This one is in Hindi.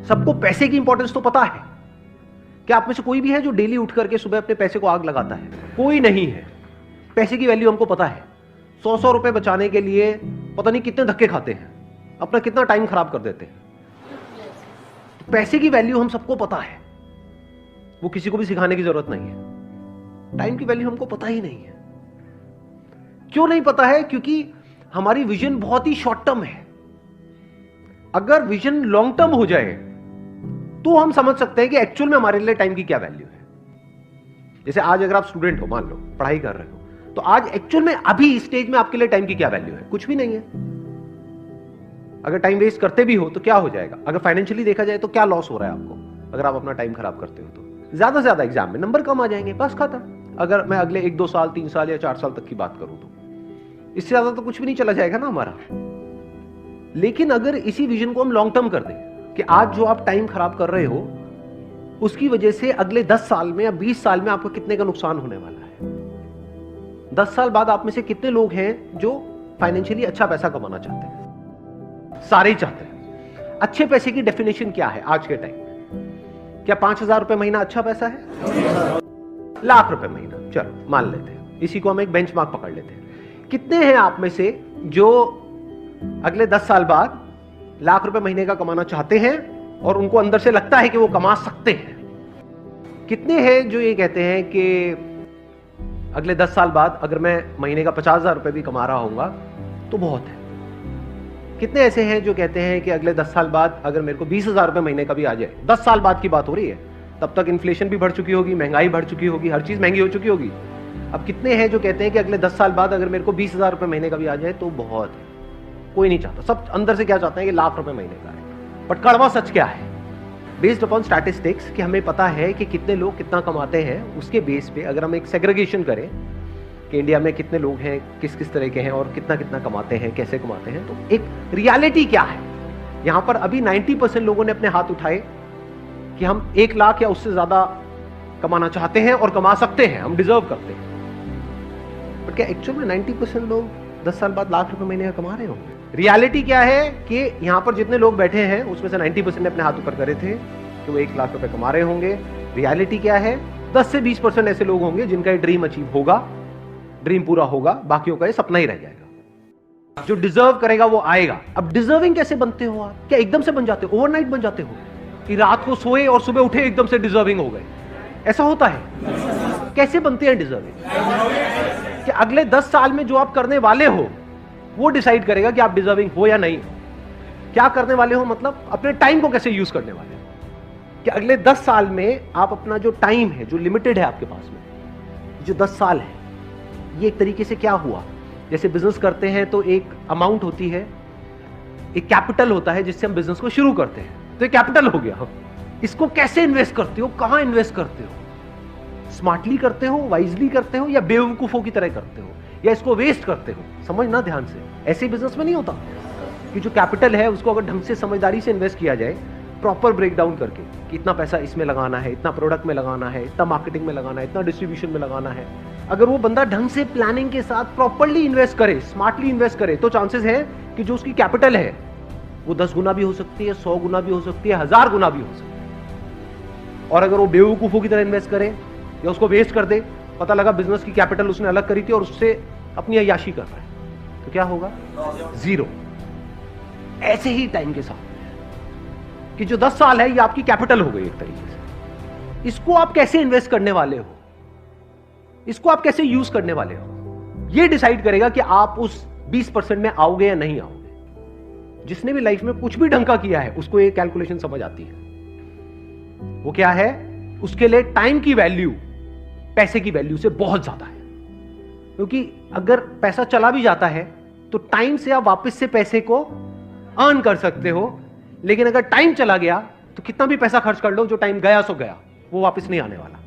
सबको पैसे की इंपॉर्टेंस तो पता है। क्या आप में से कोई भी है जो डेली उठ करके सुबह अपने पैसे को आग लगाता है? कोई नहीं है। पैसे की वैल्यू हमको पता है। 100 रुपए बचाने के लिए पता नहीं कितने धक्के खाते हैं, अपना कितना टाइम खराब कर देते हैं। पैसे की वैल्यू हम सबको पता है, वो किसी को भी सिखाने की जरूरत नहीं है। टाइम की वैल्यू हमको पता ही नहीं है। क्यों नहीं पता है? क्योंकि हमारी विजन बहुत ही शॉर्ट टर्म है। अगर विजन लॉन्ग टर्म हो जाए तो हम समझ सकते हैं कि एक्चुअल में हमारे लिए टाइम की क्या वैल्यू है। जैसे आज अगर आप स्टूडेंट हो, मान लो पढ़ाई कर रहे हो, तो आज एक्चुअल में अभी स्टेज में आपके लिए टाइम की क्या वैल्यू है? कुछ भी नहीं है। अगर टाइम वेस्ट करते भी हो तो क्या हो जाएगा? अगर फाइनेंशियली देखा जाए तो क्या लॉस हो रहा है आपको अगर आप अपना टाइम खराब करते हो? तो ज्यादा से ज्यादा एग्जाम में नंबर कम आ जाएंगे, बस खत्म। अगर मैं अगले 1-2 साल, 3 साल या 4 साल तक की बात करूं तो इससे ज्यादा तो कुछ भी नहीं चला जाएगा ना हमारा। लेकिन अगर इसी विजन को हम लॉन्ग टर्म कर दें कि आज जो आप टाइम खराब कर रहे हो उसकी वजह से अगले 10 साल में या 20 साल में आपको कितने का नुकसान होने वाला है। 10 साल बाद आप में से कितने लोग हैं जो फाइनेंशियली अच्छा पैसा कमाना चाहते हैं? सारे ही चाहते हैं। अच्छे पैसे की डेफिनेशन क्या है आज के टाइम में? क्या 5,000 रुपए महीना अच्छा पैसा है? लाख रुपए महीना, चलो मान लेते हैं, इसी को हम एक बेंचमार्क पकड़ लेते हैं। कितने हैं आप में से जो अगले 10 साल बाद लाख रुपए महीने का कमाना चाहते हैं और उनको अंदर से लगता है कि वो कमा सकते हैं? कितने हैं जो ये कहते हैं कि अगले 10 साल बाद अगर मैं महीने का 50,000 रुपए भी कमा रहा होऊंगा तो बहुत है? कितने ऐसे हैं जो कहते हैं कि अगले 10 साल बाद अगर मेरे को 20,000 रुपए महीने का भी आ जाए? 10 साल बाद की बात हो रही है, तब तक इन्फ्लेशन भी बढ़ चुकी होगी, महंगाई बढ़ चुकी होगी, हर चीज महंगी हो चुकी होगी। अब कितने हैं जो कहते हैं कि अगले 10 साल बाद अगर मेरे को 20,000 रुपए महीने का भी आ जाए तो बहुत है? कोई नहीं चाहता। सब अंदर से क्या चाहते हैं कि लाख रुपए महीने का है। बट कड़वा सच क्या है? बेस्ड अपॉन स्टैटिस्टिक्स कि हमें पता है कि कितने लोग कितना कमाते हैं, उसके बेस पे अगर हम एक सेग्रीगेशन करें कि इंडिया में कितने लोग हैं, किस किस तरह के हैं और कितना कितना कमाते हैं, कैसे कमाते हैं, तो एक रियलिटी क्या है। यहां पर अभी 90% लोगों ने अपने हाथ उठाए कि हम 1 लाख या उससे ज्यादा कमाना चाहते हैं और कमा सकते हैं, हम डिजर्व करते हैं। बट क्या एक्चुअल में 90% लोग 10 साल बाद लाख रुपए महीने का कमा रहे होंगे? रियलिटी क्या है कि यहां पर जितने लोग बैठे हैं उसमें से 90% ने अपने हाथ ऊपर करे थे कि वो 1 लाख रुपए कमा रहे होंगे। रियलिटी क्या है? 10 से 20% ऐसे लोग होंगे जिनका ये ड्रीम अचीव होगा, ड्रीम पूरा होगा, बाकियों का ये सपना ही रह जाएगा। जो डिजर्व करेगा वो आएगा। अब डिजर्विंग कैसे बनते हो आप? क्या एकदम से बन जाते हो, ओवरनाइट बन जाते हो कि रात को सोए और सुबह उठे एकदम से डिजर्विंग हो गए? ऐसा होता है? कैसे बनते हैं डिजर्विंग? कि अगले 10 साल में जो आप करने वाले हो वो डिसाइड करेगा कि आप डिजर्विंग हो या नहीं हो। क्या करने वाले हो मतलब अपने टाइम को कैसे यूज करने वाले हो। कि अगले 10 साल में आप अपना जो टाइम है, जो लिमिटेड है आपके पास में, जो 10 साल है, ये एक तरीके से क्या हुआ, जैसे बिजनेस करते हैं तो एक अमाउंट होती है, एक कैपिटल होता है जिससे हम बिजनेस को शुरू करते हैं, तो ये कैपिटल हो गया। इसको कैसे इन्वेस्ट करते हो, कहां इन्वेस्ट करते हो? स्मार्टली करते हो, वाइजली करते हो, या बेवकूफों की तरह करते हो, या इसको वेस्ट करते हो? समझना ध्यान से। ऐसे बिजनेस में नहीं होता कि जो कैपिटल है उसको अगर ढंग से समझदारी से इन्वेस्ट किया जाए, प्रॉपर ब्रेक डाउन करके कि इतना पैसा इसमें लगाना है, इतना प्रोडक्ट में लगाना है, इतना मार्केटिंग में लगाना है, इतना डिस्ट्रीब्यूशन में लगाना है, अगर वो बंदा ढंग से प्लानिंग के साथ प्रॉपरली इन्वेस्ट करे, स्मार्टली इन्वेस्ट करे, तो चांसेस है कि जो उसकी कैपिटल है वो 10 गुना भी हो सकती है, 100 गुना भी हो सकती है, 1000 गुना भी हो सकती है। और अगर वो बेवकूफों की तरह इन्वेस्ट करे या उसको वेस्ट कर दे, पता लगा बिजनेस की कैपिटल उसने अलग करी थी और उससे अपनी अय्याशी कर रहा है, तो क्या होगा? जीरो। ऐसे ही टाइम के साथ कि जो 10 साल है ये आपकी कैपिटल हो गई एक तरीके से। इसको आप कैसे इन्वेस्ट करने वाले हो, इसको आप कैसे यूज करने वाले हो, ये डिसाइड करेगा कि आप उस 20% में आओगे या नहीं आओगे। जिसने भी लाइफ में कुछ भी ढंग का किया है उसको ये कैलकुलेशन समझ आती है। वो क्या है? उसके लिए टाइम की वैल्यू पैसे की वैल्यू से बहुत ज्यादा है। क्योंकि अगर पैसा चला भी जाता है तो टाइम से आप वापस से पैसे को अर्न कर सकते हो, लेकिन अगर टाइम चला गया तो कितना भी पैसा खर्च कर लो, जो टाइम गया सो गया, वो वापस नहीं आने वाला।